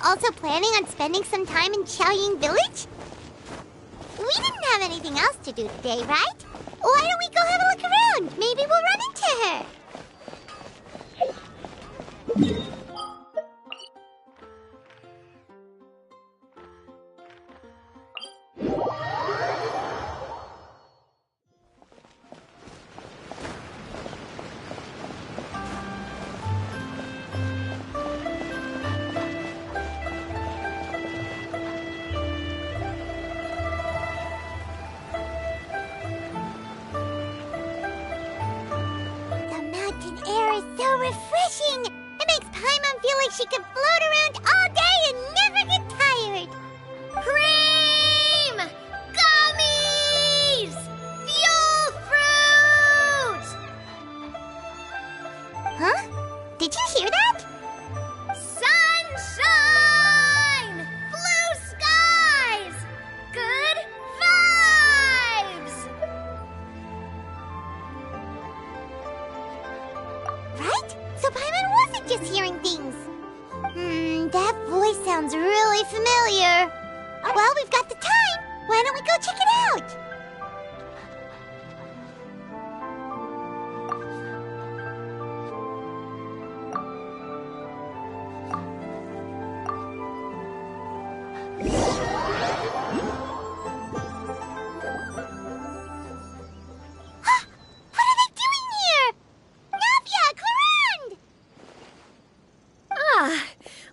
Also planning on spending some time in Xiaoying Village? We didn't have anything else to do today, right? Why don't we go have a look around? Maybe we'll run into her. Refreshing! It makes Paimon feel like she could float around all day and never get tired. Cream! Gummies! Fuel fruit! Huh? Did you hear that? Sunshine! Blue skies! Good vibes! Right? So Paimon wasn't just hearing things. That voice sounds really familiar. Well, we've got the time. Why don't we go check it out?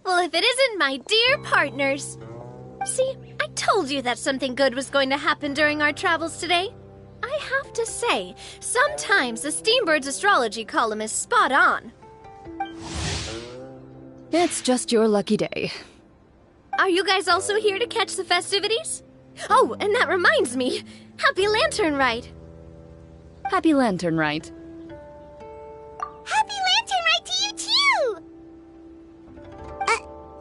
Well, if it isn't my dear partners. See, I told you that something good was going to happen during our travels today. I have to say, sometimes the Steambird's astrology column is spot on. It's just your lucky day. Are you guys also here to catch the festivities? Oh, and that reminds me. Happy Lantern Rite! Happy Lantern Rite. Happy Lantern Rite to you, too!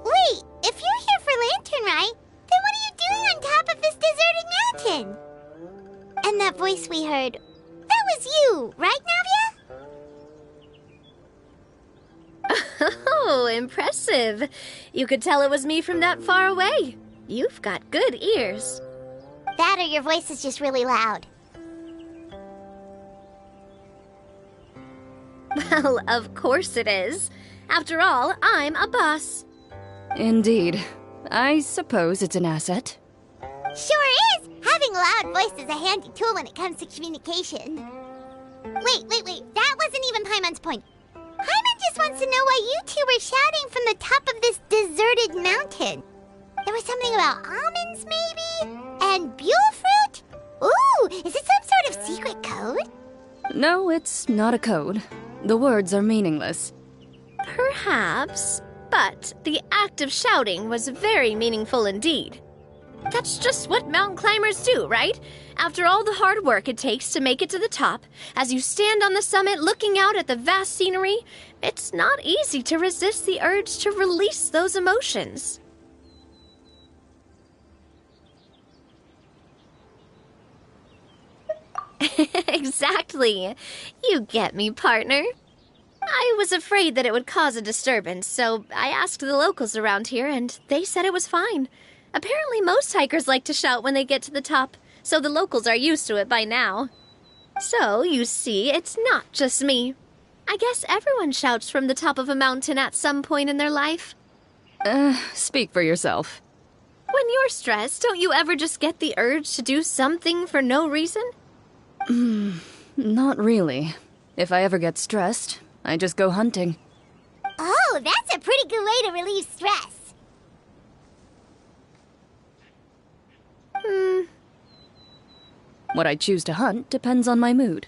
Wait, if you're here for Lantern Rite, then what are you doing on top of this deserted mountain? And that voice we heard, that was you, right, Navia? Oh, impressive. You could tell it was me from that far away. You've got good ears. That or your voice is just really loud. Well, of course it is. After all, I'm a boss. Indeed. I suppose it's an asset. Sure is! Having a loud voice is a handy tool when it comes to communication. Wait. That wasn't even Paimon's point. Paimon just wants to know why you two were shouting from the top of this deserted mountain. There was something about almonds, maybe? And buell fruit? Ooh, is it some sort of secret code? No, it's not a code. The words are meaningless. Perhaps, but the act of shouting was very meaningful indeed. That's just what mountain climbers do, right? After all the hard work it takes to make it to the top, as you stand on the summit looking out at the vast scenery, it's not easy to resist the urge to release those emotions. Exactly. You get me, partner. I was afraid that it would cause a disturbance, so I asked the locals around here, and they said it was fine. Apparently most hikers like to shout when they get to the top, so the locals are used to it by now. So, you see, it's not just me. I guess everyone shouts from the top of a mountain at some point in their life. Speak for yourself. When you're stressed, don't you ever just get the urge to do something for no reason? Not really. If I ever get stressed, I just go hunting. Oh, that's a pretty good way to relieve stress. What I choose to hunt depends on my mood.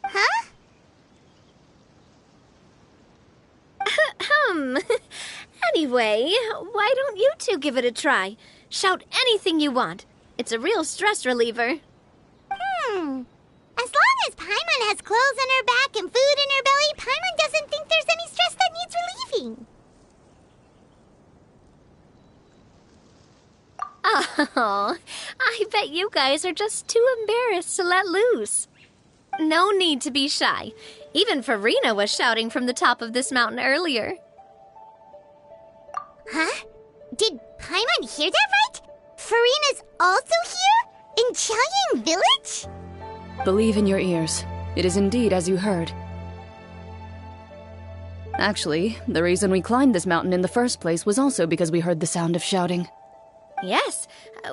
Huh? Anyway, why don't you two give it a try? Shout anything you want. It's a real stress reliever. As long as Paimon has clothes on her back and food in her belly, Paimon doesn't think there's any stress that needs relieving. Oh, I bet you guys are just too embarrassed to let loose. No need to be shy. Even Farina was shouting from the top of this mountain earlier. Huh? Did Paimon hear that right? Farina's also here? In Chaoying Village? Believe in your ears. It is indeed as you heard. Actually, the reason we climbed this mountain in the first place was also because we heard the sound of shouting. Yes,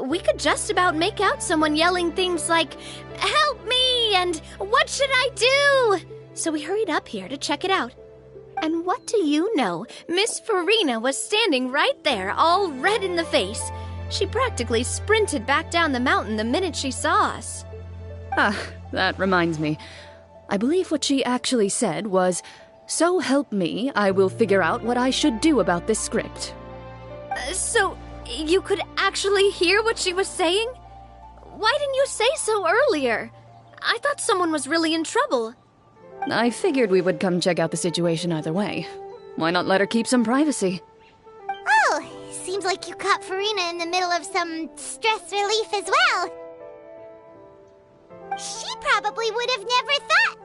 we could just about make out someone yelling things like, "Help me!" and "What should I do?" So we hurried up here to check it out. And what do you know? Miss Farina was standing right there, all red in the face. She practically sprinted back down the mountain the minute she saw us. Ah, that reminds me. I believe what she actually said was, "So help me, I will figure out what I should do about this script." So, you could actually hear what she was saying? Why didn't you say so earlier? I thought someone was really in trouble. I figured we would come check out the situation either way. Why not let her keep some privacy? Oh, seems like you caught Farina in the middle of some stress relief as well. She probably would have never thought.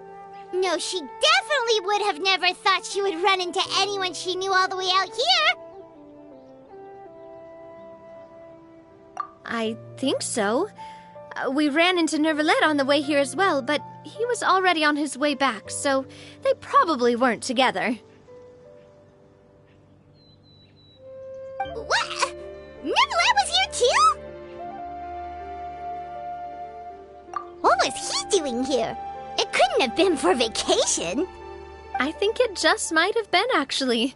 No, she definitely would have never thought she would run into anyone she knew all the way out here. I think so. We ran into Nervalet on the way here as well, but he was already on his way back, so they probably weren't together. What? Nervalet was here too? What was he doing here? It couldn't have been for vacation. I think it just might have been, actually.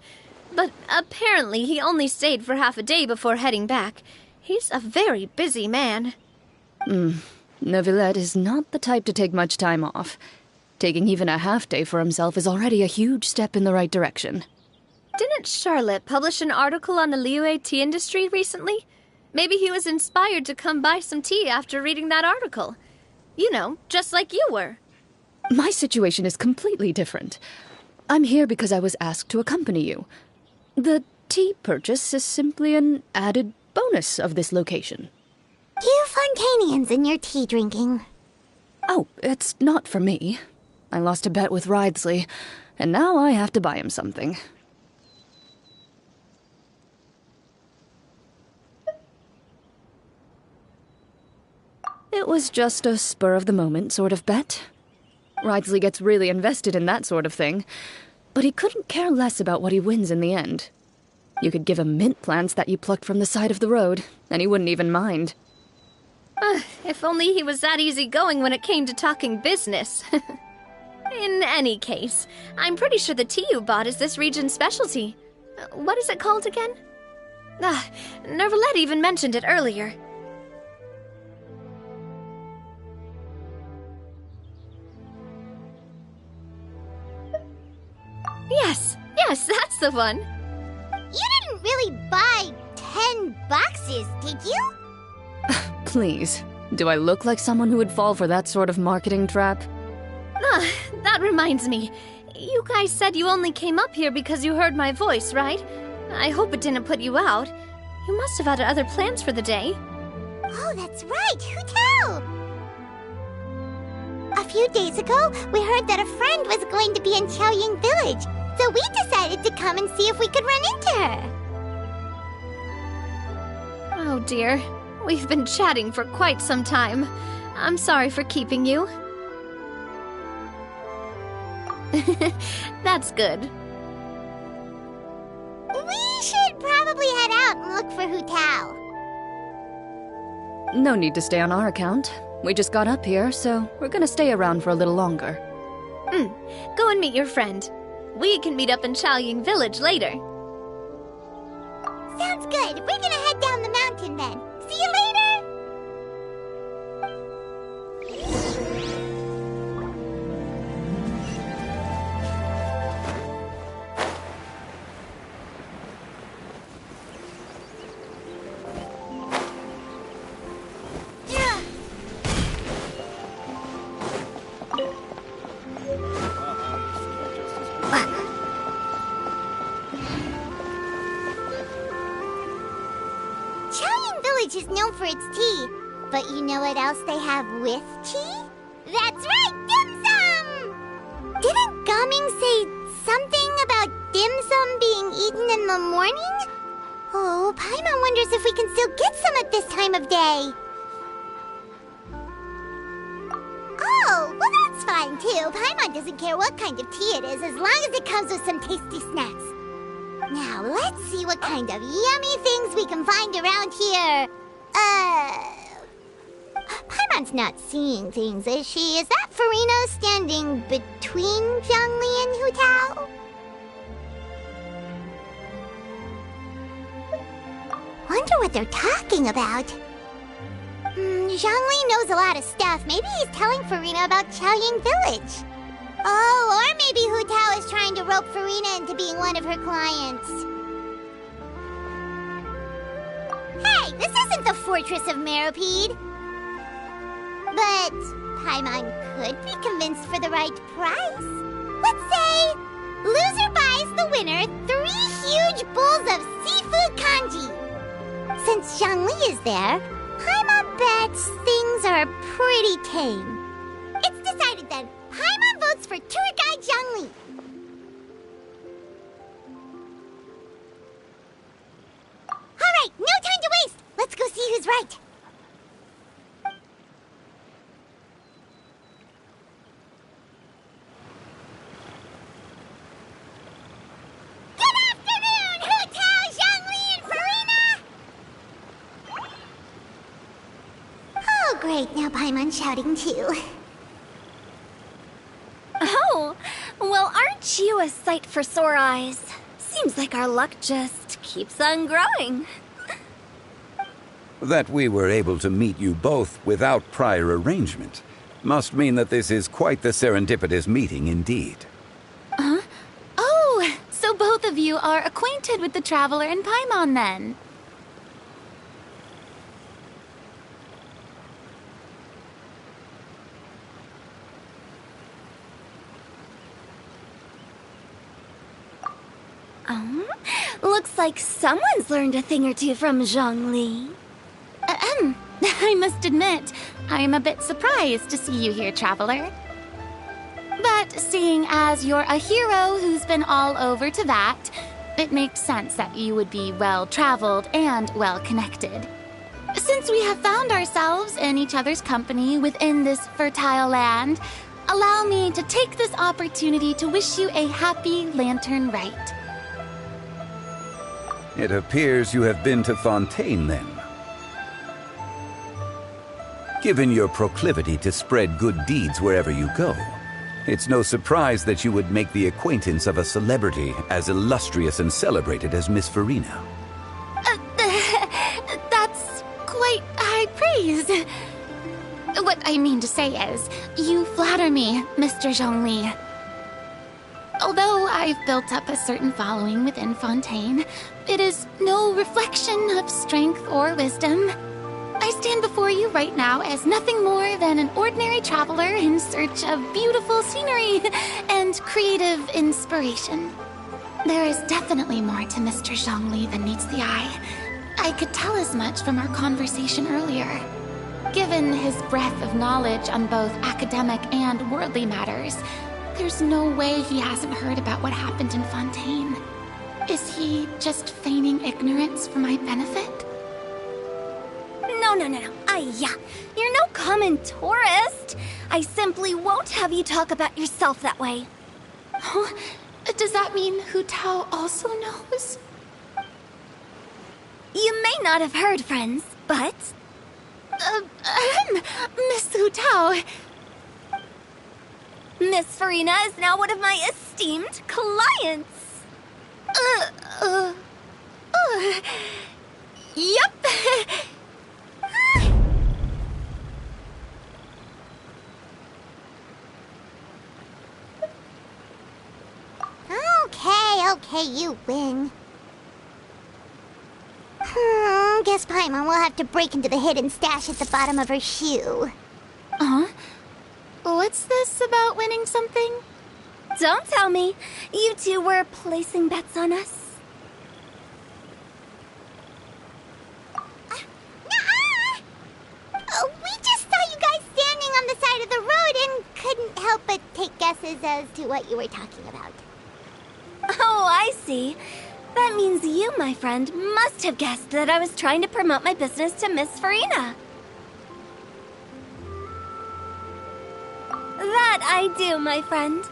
But apparently he only stayed for half a day before heading back. He's a very busy man. Neuvillette is not the type to take much time off. Taking even a half day for himself is already a huge step in the right direction. Didn't Charlotte publish an article on the Liyue tea industry recently? Maybe he was inspired to come buy some tea after reading that article. You know, just like you were. My situation is completely different. I'm here because I was asked to accompany you. The tea purchase is simply an added bonus of this location. You Fontanians and your tea drinking. Oh, it's not for me. I lost a bet with Ridesley, and now I have to buy him something. It was just a spur-of-the-moment sort of bet. Ridesley gets really invested in that sort of thing, but he couldn't care less about what he wins in the end. You could give him mint plants that you plucked from the side of the road, and he wouldn't even mind. If only he was that easygoing when it came to talking business. In any case, I'm pretty sure the tea you bought is this region's specialty. What is it called again? Nervalet even mentioned it earlier. Yes, that's the one. You didn't really buy 10 boxes, did you? Please, do I look like someone who would fall for that sort of marketing trap? That reminds me. You guys said you only came up here because you heard my voice, right? I hope it didn't put you out. You must have had other plans for the day. Oh, that's right. Who tell? A few days ago, we heard that a friend was going to be in Chaoying Village, so we decided to come and see if we could run into her. Oh dear. We've been chatting for quite some time. I'm sorry for keeping you. That's good. We should probably head out and look for Hu Tao. No need to stay on our account. We just got up here, so we're gonna stay around for a little longer. Go and meet your friend. We can meet up in Chaoying Village later. Sounds good. We're gonna head down the mountain then. See you later! village is known for its tea. But you know what else they have with tea? That's right, dim sum! Didn't Gaming say something about dim sum being eaten in the morning? Oh, Paimon wonders if we can still get some at this time of day. Oh, well that's fine too. Paimon doesn't care what kind of tea it is as long as it comes with some tasty snacks. Now, let's see what kind of yummy things we can find around here. Paimon's not seeing things, is she? Is that Farina standing between Zhongli and Hu Tao? Wonder what they're talking about. Zhongli knows a lot of stuff. Maybe he's telling Farina about Chaoying Village. Oh, or maybe Hu Tao is trying to rope Farina into being one of her clients. Hey, this isn't the Fortress of Meropide. But Paimon could be convinced for the right price. Let's say loser buys the winner 3 huge bowls of seafood kanji. Since Zhongli is there, Paimon bets things are pretty tame. It's decided then. Paimon votes for tour guide Zhongli. All right, no time to waste. Let's go see who's right. Good afternoon, Hu Tao, Zhongli, and Farina. Oh, great. Now Paimon's shouting too. Oh, well, aren't you a sight for sore eyes? Seems like our luck just keeps on growing. That we were able to meet you both without prior arrangement must mean that this is quite the serendipitous meeting indeed. Huh? Oh, so both of you are acquainted with the Traveler and Paimon then? Looks like someone's learned a thing or two from Zhongli. I must admit, I am a bit surprised to see you here, Traveler. But seeing as you're a hero who's been all over to that, it makes sense that you would be well-traveled and well-connected. Since we have found ourselves in each other's company within this fertile land, allow me to take this opportunity to wish you a happy Lantern Rite. It appears you have been to Fontaine, then. Given your proclivity to spread good deeds wherever you go, it's no surprise that you would make the acquaintance of a celebrity as illustrious and celebrated as Miss Farina. That's quite high praise. What I mean to say is, you flatter me, Mr. Zhongli. Although I've built up a certain following within Fontaine, it is no reflection of strength or wisdom. I stand before you right now as nothing more than an ordinary traveler in search of beautiful scenery and creative inspiration. There is definitely more to Mr. Zhongli than meets the eye. I could tell as much from our conversation earlier. Given his breadth of knowledge on both academic and worldly matters, there's no way he hasn't heard about what happened in Fontaine. Is he just feigning ignorance for my benefit? No. You're no common tourist. I simply won't have you talk about yourself that way. Oh, does that mean Hu Tao also knows? You may not have heard, friends, but... Miss Hu Tao... Miss Farina is now one of my esteemed clients. Yup. Okay, you win. Guess Paimon will have to break into the hidden stash at the bottom of her shoe. What's this about winning something? Don't tell me. You two were placing bets on us. No, as to what you were talking about. Oh, I see. That means you, my friend, must have guessed that I was trying to promote my business to Miss Farina. That I do, my friend.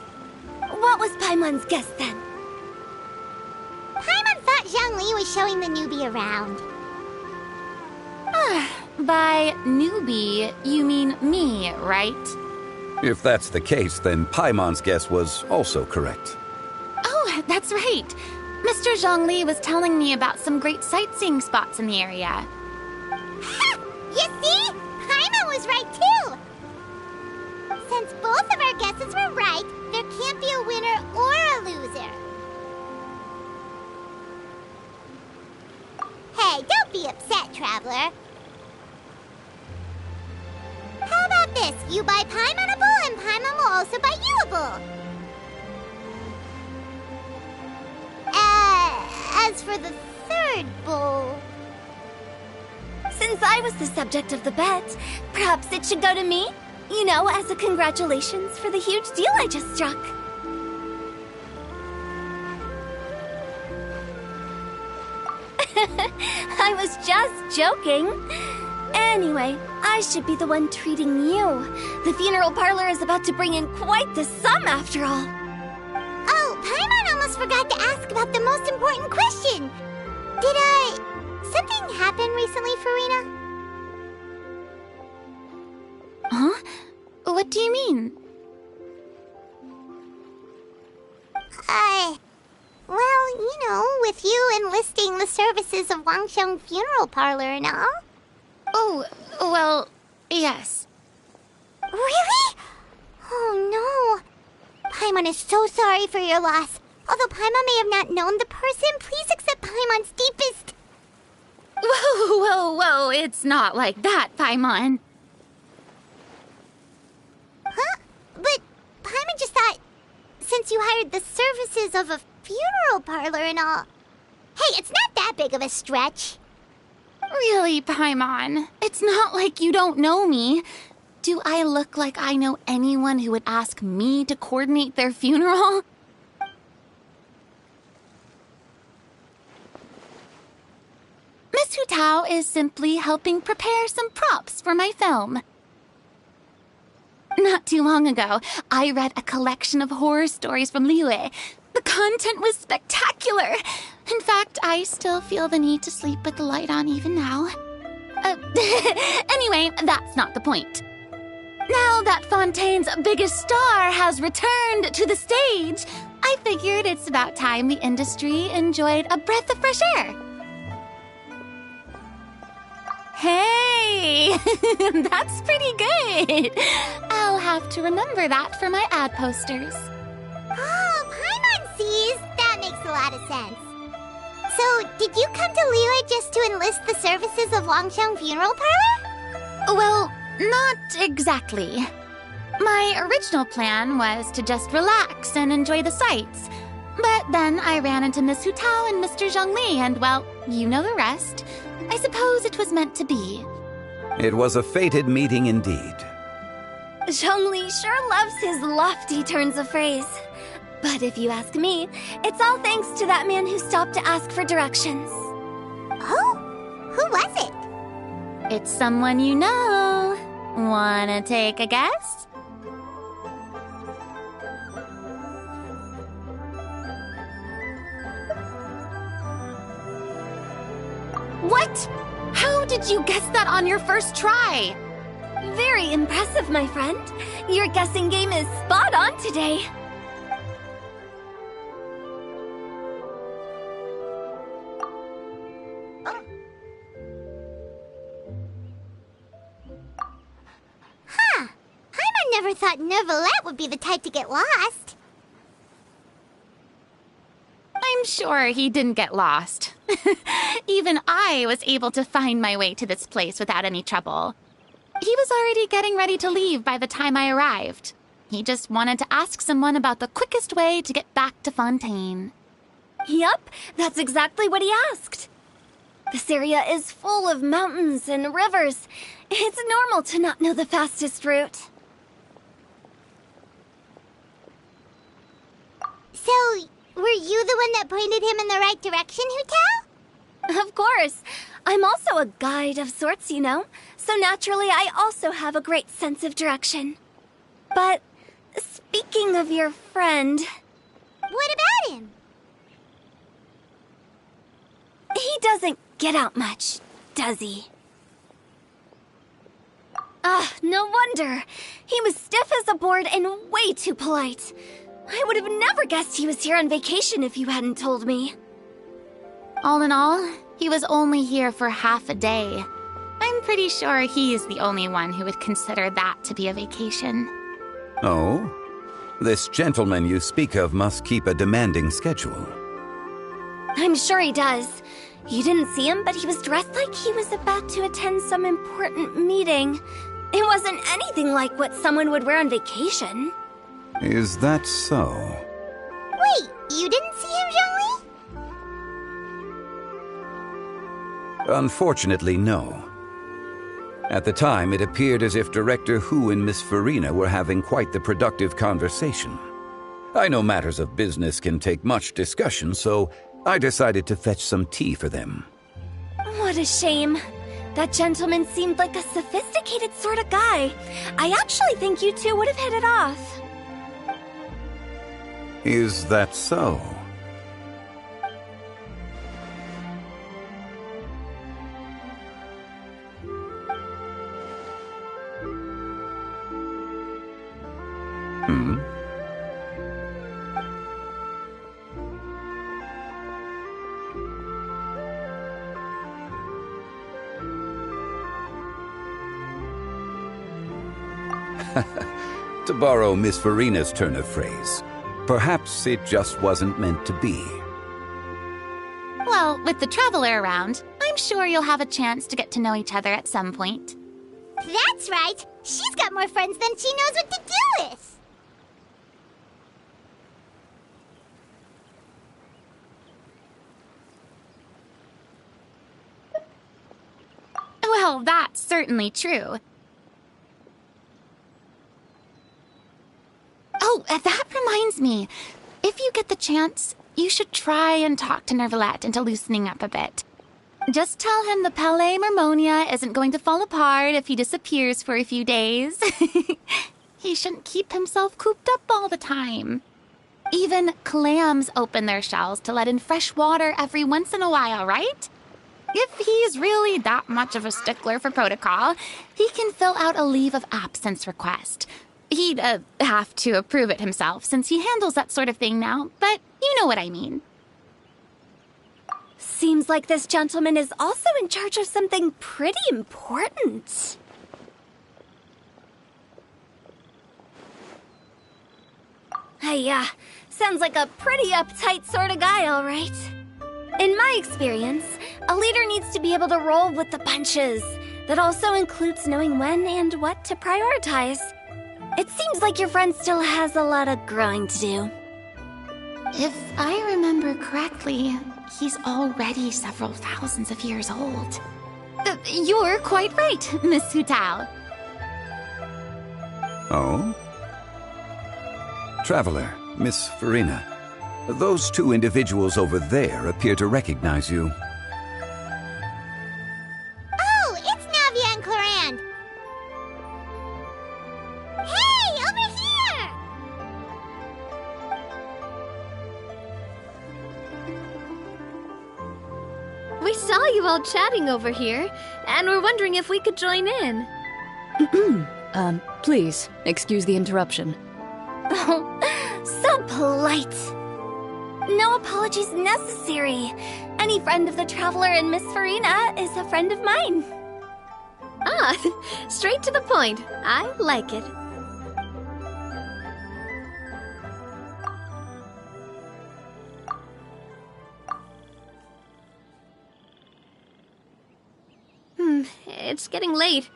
What was Paimon's guess then? Paimon thought Zhongli was showing the newbie around. By newbie, you mean me, right? If that's the case, then Paimon's guess was also correct. Oh, that's right. Mr. Zhongli was telling me about some great sightseeing spots in the area. Ha! You see? Paimon was right too! Since both of our guesses were right, there can't be a winner or a loser. Hey, don't be upset, Traveler. How about this? You buy Paimon a bowl, and Paimon will also buy you a bowl. As for the third bowl... Since I was the subject of the bet, perhaps it should go to me? You know, as a congratulations for the huge deal I just struck. I was just joking. Anyway, I should be the one treating you. The funeral parlor is about to bring in quite the sum after all. Oh, Paimon almost forgot to ask about the most important question. Did, something happen recently, Farina? Huh? What do you mean? Well, you know, with you enlisting the services of Wangsheng Funeral Parlor and all. Oh, well, yes. Really? Oh, no. Paimon is so sorry for your loss. Although Paimon may have not known the person, please accept Paimon's deepest... Whoa, it's not like that, Paimon. Huh? But Paimon just thought, since you hired the services of a funeral parlor and all... Hey, it's not that big of a stretch. Really, Paimon? It's not like you don't know me. Do I look like I know anyone who would ask me to coordinate their funeral? Miss Hu Tao is simply helping prepare some props for my film. Not too long ago, I read a collection of horror stories from Liyue. The content was spectacular. In fact, I still feel the need to sleep with the light on even now. Anyway, that's not the point. Now that Fontaine's biggest star has returned to the stage, I figured it's about time the industry enjoyed a breath of fresh air. Hey, that's pretty good. I'll have to remember that for my ad posters. Oh, Paimon sees. That makes a lot of sense. So, did you come to Liyue just to enlist the services of Wangsheng Funeral Parlor? Well, not exactly. My original plan was to just relax and enjoy the sights. But then I ran into Miss Hu Tao and Mr. Zhongli, and well, you know the rest. I suppose it was meant to be. It was a fated meeting indeed. Zhongli sure loves his lofty turns of phrase. But if you ask me, it's all thanks to that man who stopped to ask for directions. Oh? Who was it? It's someone you know. Wanna take a guess? What? How did you guess that on your first try? Very impressive, my friend. Your guessing game is spot on today. Huh. Paimon never thought Neuvillette would be the type to get lost. I'm sure he didn't get lost. Even I was able to find my way to this place without any trouble. He was already getting ready to leave by the time I arrived. He just wanted to ask someone about the quickest way to get back to Fontaine. Yup, that's exactly what he asked. This area is full of mountains and rivers. It's normal to not know the fastest route. So, were you the one that pointed him in the right direction, Hutao? Of course. I'm also a guide of sorts, you know. So naturally, I also have a great sense of direction. But speaking of your friend... What about him? He doesn't get out much, does he? No wonder. He was stiff as a board and way too polite. I would have never guessed he was here on vacation if you hadn't told me. All in all, he was only here for half a day. I'm pretty sure he's the only one who would consider that to be a vacation. Oh? This gentleman you speak of must keep a demanding schedule. I'm sure he does. You didn't see him, but he was dressed like he was about to attend some important meeting. It wasn't anything like what someone would wear on vacation. Is that so? Wait, you didn't see him, Zhongli? Unfortunately, no. At the time, it appeared as if Director Hu and Miss Farina were having quite the productive conversation. I know matters of business can take much discussion, so I decided to fetch some tea for them. What a shame. That gentleman seemed like a sophisticated sort of guy. I actually think you two would have hit it off. Is that so? To borrow Miss Farina's turn of phrase, perhaps it just wasn't meant to be. Well, with the Traveler around, I'm sure you'll have a chance to get to know each other at some point. That's right. She's got more friends than she knows what to do with. Well, that's certainly true. Oh, that reminds me. If you get the chance, you should try and talk to Nervalette into loosening up a bit. Just tell him the Palais Mermonia isn't going to fall apart if he disappears for a few days. He shouldn't keep himself cooped up all the time. Even clams open their shells to let in fresh water every once in a while, right? If he's really that much of a stickler for protocol, he can fill out a leave of absence request. He'd have to approve it himself since he handles that sort of thing now, but you know what I mean. Seems like this gentleman is also in charge of something pretty important. Hey, sounds like a pretty uptight sort of guy, all right. In my experience, a leader needs to be able to roll with the punches. That also includes knowing when and what to prioritize. It seems like your friend still has a lot of growing to do. If I remember correctly, he's already several thousands of years old. You're quite right, Miss Hutao. Oh? Traveler, Miss Farina, those two individuals over there appear to recognize you. Oh, it's Navia and Clorand. Hey, over here! We saw you all chatting over here, and we're wondering if we could join in. Please, excuse the interruption. Oh, so polite. No apologies necessary. Any friend of the Traveler and Miss Farina is a friend of mine. Ah, straight to the point. I like it. It's getting late.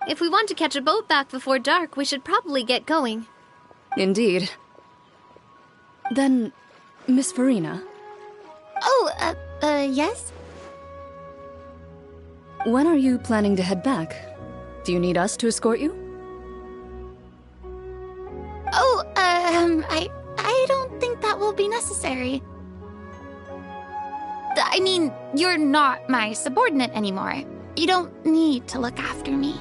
If we want to catch a boat back before dark, we should probably get going. Indeed. Then, Miss Farina, Oh, yes? when are you planning to head back? Do you need us to escort you? Oh, I don't think that will necessary. I mean, you're not my subordinate anymore. You don't need to look after me.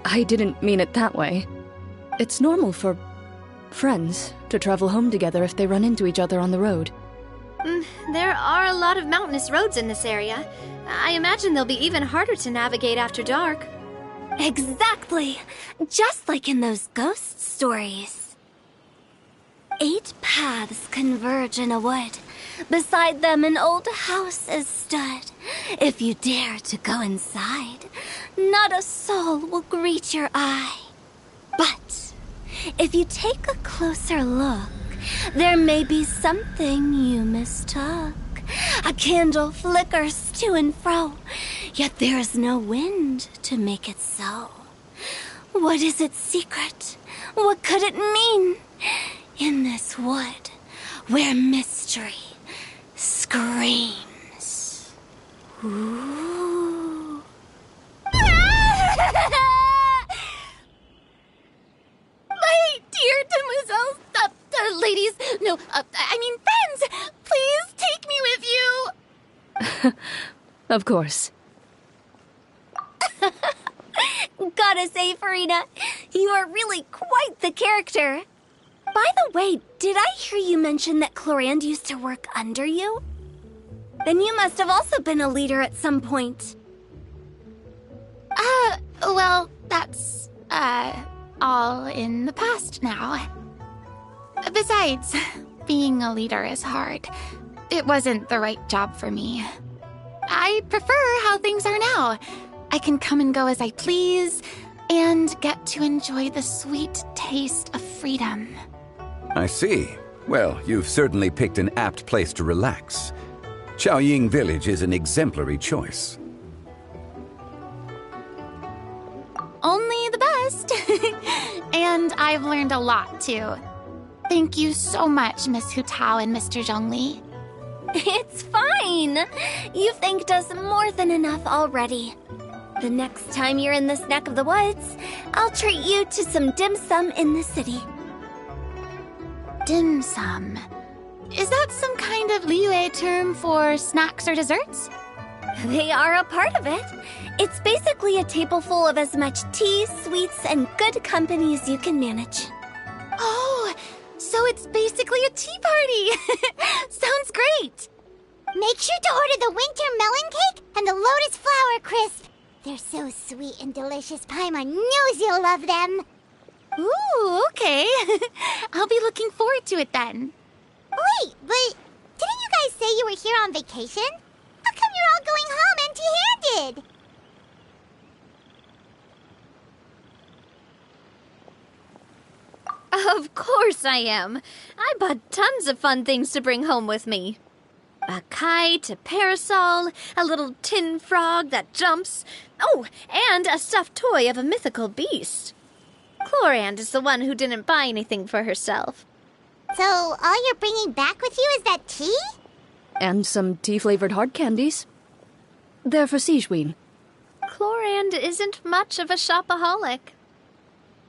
I didn't mean it that way. It's normal for friends to travel home together if they run into each other on the road. There are a lot of mountainous roads in this area. I imagine they'll be even harder to navigate after dark. Exactly! Just like in those ghost stories. 8 paths converge in a wood. Beside them an old house is stood. If you dare to go inside, not a soul will greet your eye. But if you take a closer look, there may be something you mistook. A candle flickers to and fro, yet there is no wind to make it so. What is its secret? What could it mean? In this wood, where mystery screams. Ooh. My dear demoiselles, ladies, no, I mean friends, please take me with you. Of course. Gotta say, Farina, you are really quite the character. By the way, did I hear you mention that Clorand used to work under you? Then you must have also been a leader at some point. Well, that's, all in the past now. Besides, being a leader is hard. It wasn't the right job for me. I prefer how things are now. I can come and go as I please, and get to enjoy the sweet taste of freedom. I see. Well, you've certainly picked an apt place to relax. Xiaoying Village is an exemplary choice. Only the best. And I've learned a lot, too. Thank you so much, Miss Hutao and Mr. Zhongli. It's fine. You've thanked us more than enough already. The next time you're in this neck of the woods, I'll treat you to some dim sum in the city. Dim sum. Is that some kind of Liyue term for snacks or desserts? They are a part of it. It's basically a table full of as much tea, sweets, and good company as you can manage. Oh, so it's basically a tea party. Sounds great. Make sure to order the winter melon cake and the lotus flower crisp. They're so sweet and delicious. Paimon knows you'll love them. Ooh, okay. I'll be looking forward to it then. Wait, but didn't you guys say you were here on vacation? How come you're all going home empty-handed? Of course I am. I bought tons of fun things to bring home with me. A kite, a parasol, a little tin frog that jumps. Oh, and a stuffed toy of a mythical beast. Clorand is the one who didn't buy anything for herself. So all you're bringing back with you is that tea? And some tea-flavored hard candies. They're for Sigewin. Clorand isn't much of a shopaholic.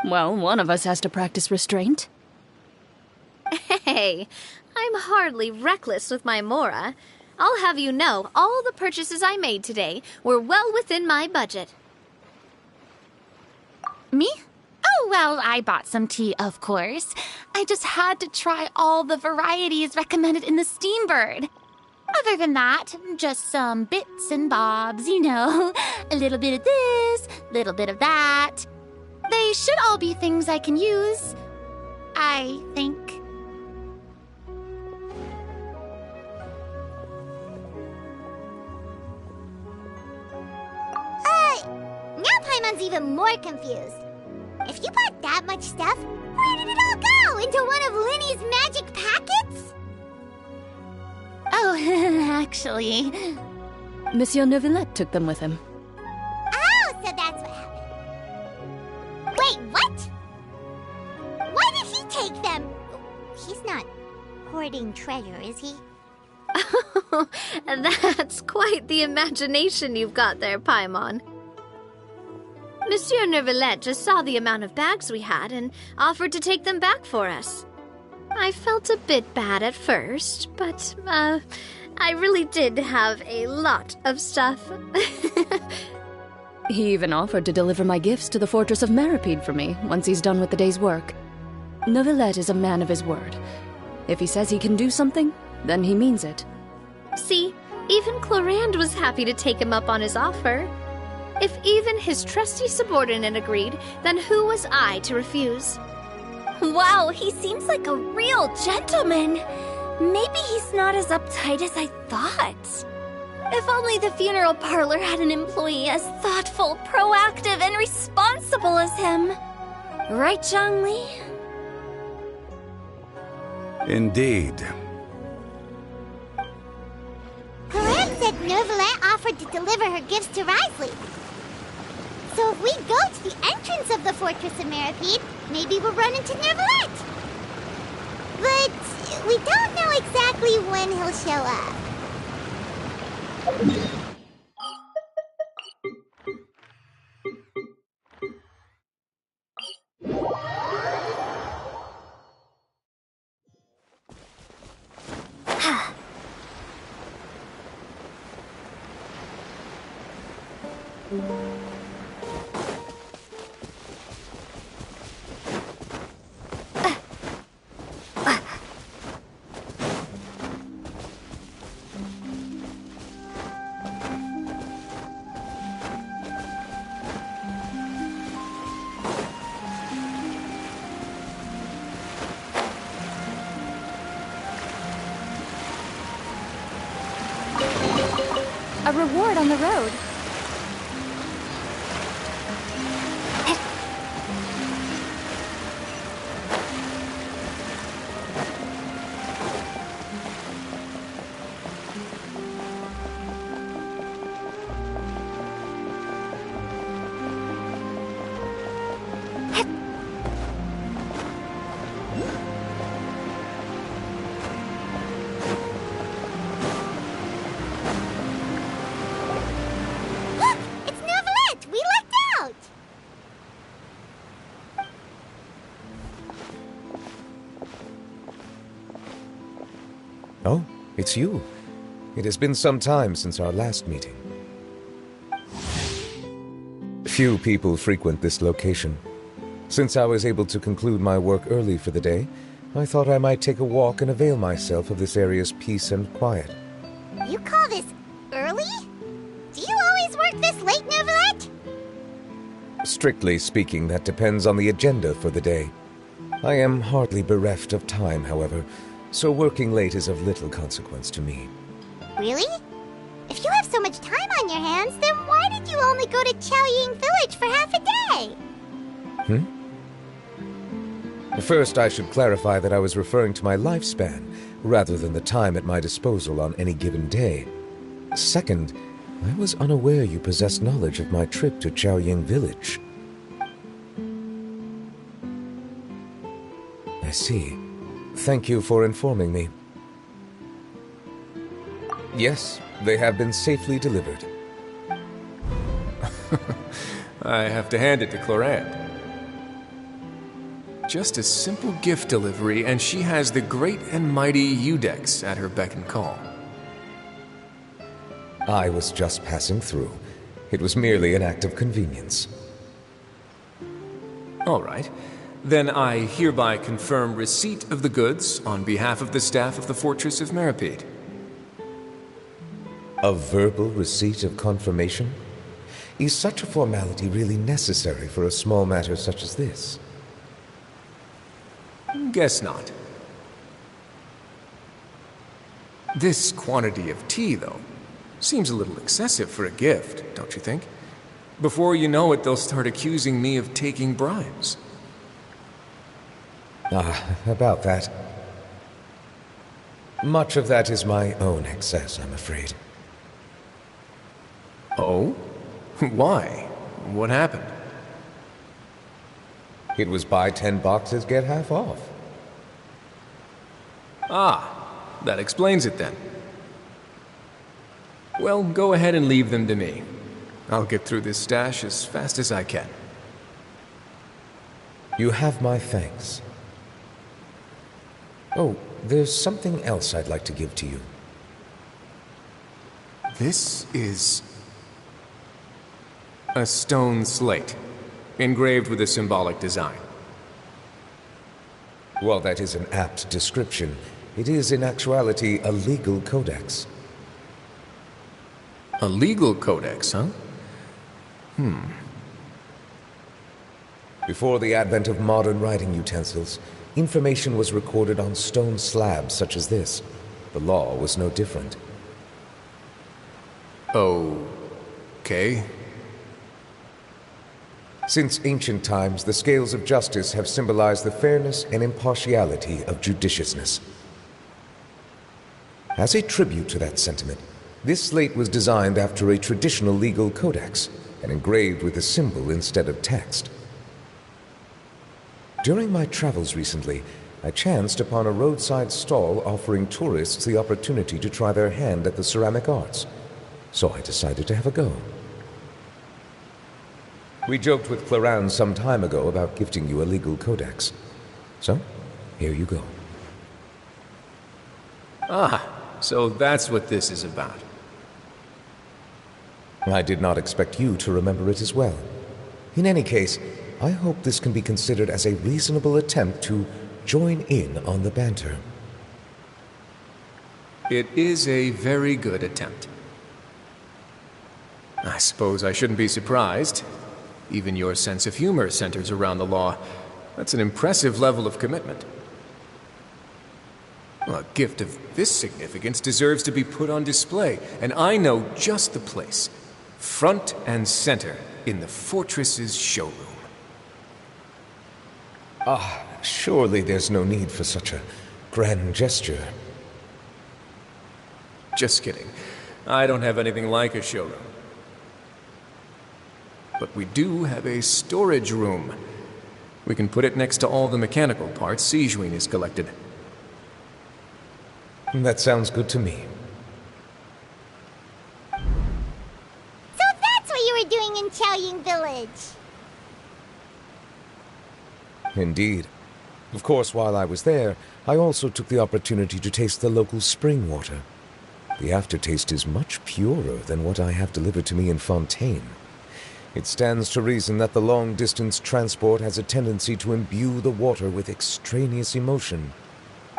Well, one of us has to practice restraint. Hey, I'm hardly reckless with my Mora. I'll have you know, all the purchases I made today were well within my budget. Me? Oh, well, I bought some tea, of course. I just had to try all the varieties recommended in the Steambird. Other than that, just some bits and bobs, you know. A little bit of this, little bit of that. They should all be things I can use, I think. Now Paimon's even more confused. If you bought that much stuff, where did it all go? Into one of Linny's magic packets? Oh, actually... Monsieur Neuvillette took them with him. Oh, so that's what happened. Wait, what? Why did he take them? He's not hoarding treasure, is he? That's quite the imagination you've got there, Paimon. Monsieur Neuvillette just saw the amount of bags we had and offered to take them back for us. I felt a bit bad at first, but, I really did have a lot of stuff. He even offered to deliver my gifts to the Fortress of Meripede for me once he's done with the day's work. Neuvillette is a man of his word. If he says he can do something, then he means it. See, even Clorand was happy to take him up on his offer. If even his trusty subordinate agreed, then who was I to refuse? Wow, he seems like a real gentleman. Maybe he's not as uptight as I thought. If only the funeral parlor had an employee as thoughtful, proactive, and responsible as him. Right, Zhongli? Indeed. Clorand said Neuvillette offered to deliver her gifts to Risley. So if we go to the entrance of the Fortress of Meripede, maybe we'll run into Neuvillette. But we don't know exactly when he'll show up. A reward on the road. Oh, it's you. It has been some time since our last meeting. Few people frequent this location. Since I was able to conclude my work early for the day, I thought I might take a walk and avail myself of this area's peace and quiet. You call this early? Do you always work this late, Neuvillette? Strictly speaking, that depends on the agenda for the day. I am hardly bereft of time, however, so working late is of little consequence to me. Really? If you have so much time on your hands, then why did you only go to Chaoying Village for half a day? First, I should clarify that I was referring to my lifespan, rather than the time at my disposal on any given day. Second, I was unaware you possessed knowledge of my trip to Chaoying Village. I see. Thank you for informing me. Yes, they have been safely delivered. I have to hand it to Clorand. Just a simple gift delivery, and she has the great and mighty Udex at her beck and call. I was just passing through. It was merely an act of convenience. All right. Then I hereby confirm receipt of the goods on behalf of the staff of the Fortress of Meripede. A verbal receipt of confirmation? Is such a formality really necessary for a small matter such as this? Guess not. This quantity of tea, though, seems a little excessive for a gift, don't you think? Before you know it, they'll start accusing me of taking bribes. About that. Much of that is my own excess, I'm afraid. Oh? Why? What happened? It was buy 10 boxes, get half off. Ah, that explains it then. Well, go ahead and leave them to me. I'll get through this stash as fast as I can. You have my thanks. Oh, there's something else I'd like to give to you. This is a stone slate, engraved with a symbolic design. While that is an apt description, it is in actuality a legal codex. A legal codex, huh? Before the advent of modern writing utensils, information was recorded on stone slabs such as this. The law was no different. Okay. Since ancient times, the scales of justice have symbolized the fairness and impartiality of judiciousness. As a tribute to that sentiment, this slate was designed after a traditional legal codex and engraved with a symbol instead of text. During my travels recently, I chanced upon a roadside stall offering tourists the opportunity to try their hand at the ceramic arts, so I decided to have a go. We joked with Clarence some time ago about gifting you a legal codex. So, here you go. Ah, so that's what this is about. I did not expect you to remember it as well. In any case, I hope this can be considered as a reasonable attempt to join in on the banter. It is a very good attempt. I suppose I shouldn't be surprised. Even your sense of humor centers around the law. That's an impressive level of commitment. Well, a gift of this significance deserves to be put on display, and I know just the place. Front and center in the fortress's showroom. Surely there's no need for such a grand gesture. Just kidding. I don't have anything like a showroom. But we do have a storage room. We can put it next to all the mechanical parts Sijuin has collected. That sounds good to me. So that's what you were doing in Chaoying Village. Indeed. Of course, while I was there, I also took the opportunity to taste the local spring water. The aftertaste is much purer than what I have delivered to me in Fontaine. It stands to reason that the long-distance transport has a tendency to imbue the water with extraneous emotion.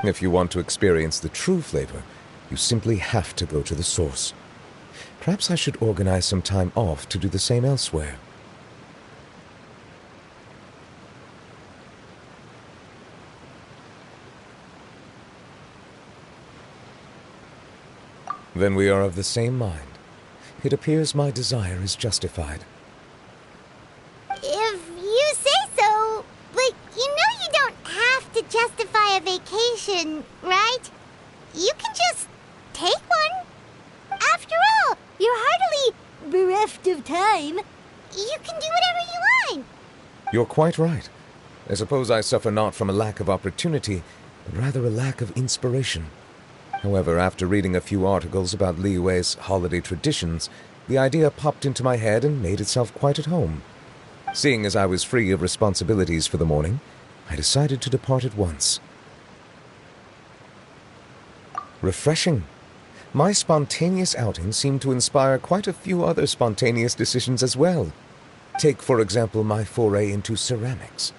If you want to experience the true flavor, you simply have to go to the source. Perhaps I should organize some time off to do the same elsewhere. Then we are of the same mind. It appears my desire is justified. If you say so, but you know you don't have to justify a vacation, right? You can just take one. After all, you're hardly bereft of time. You can do whatever you want. You're quite right. I suppose I suffer not from a lack of opportunity, but rather a lack of inspiration. However, after reading a few articles about Liyue's holiday traditions, the idea popped into my head and made itself quite at home. Seeing as I was free of responsibilities for the morning, I decided to depart at once. Refreshing. My spontaneous outing seemed to inspire quite a few other spontaneous decisions as well. Take, for example, my foray into ceramics.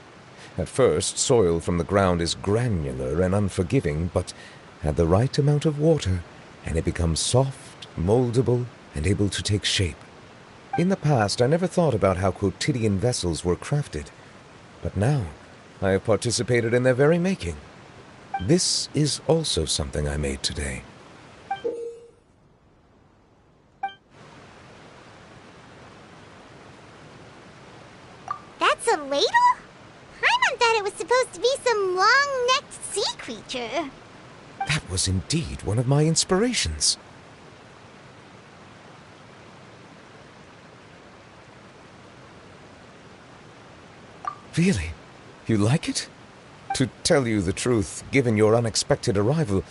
At first, soil from the ground is granular and unforgiving, but add the right amount of water, and it becomes soft, moldable, and able to take shape. In the past, I never thought about how quotidian vessels were crafted, but now I have participated in their very making. This is also something I made today. That's a ladle? Paimon thought it was supposed to be some long-necked sea creature. That was indeed one of my inspirations. Really? You like it? To tell you the truth, given your unexpected arrival,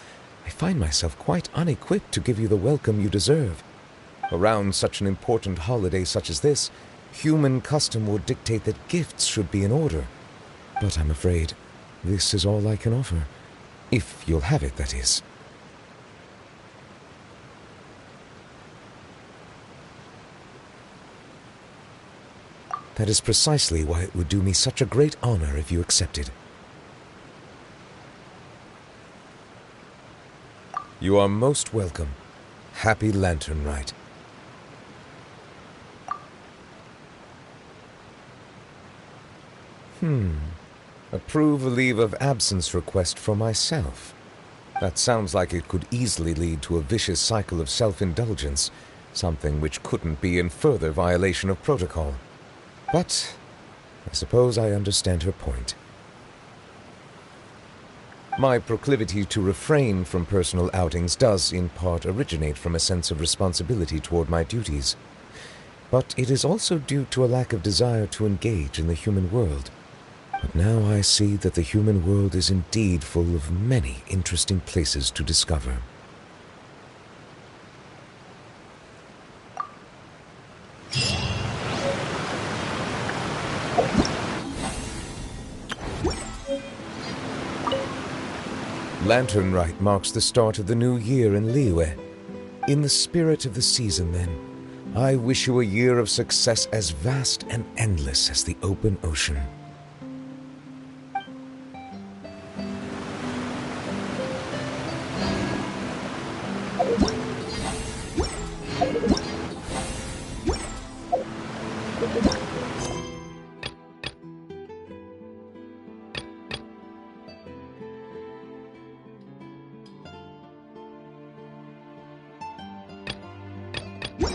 I find myself quite unequipped to give you the welcome you deserve. Around such an important holiday such as this, human custom would dictate that gifts should be in order. But I'm afraid this is all I can offer. If you'll have it, that is. That is precisely why it would do me such a great honor if you accepted. You are most welcome. Happy Lantern Rite. Approve a leave of absence request for myself. That sounds like it could easily lead to a vicious cycle of self-indulgence, something which couldn't be in further violation of protocol. But I suppose I understand her point. My proclivity to refrain from personal outings does, in part, originate from a sense of responsibility toward my duties. But it is also due to a lack of desire to engage in the human world. But now I see that the human world is indeed full of many interesting places to discover. Lantern Rite marks the start of the new year in Liyue. In the spirit of the season, then, I wish you a year of success as vast and endless as the open ocean. You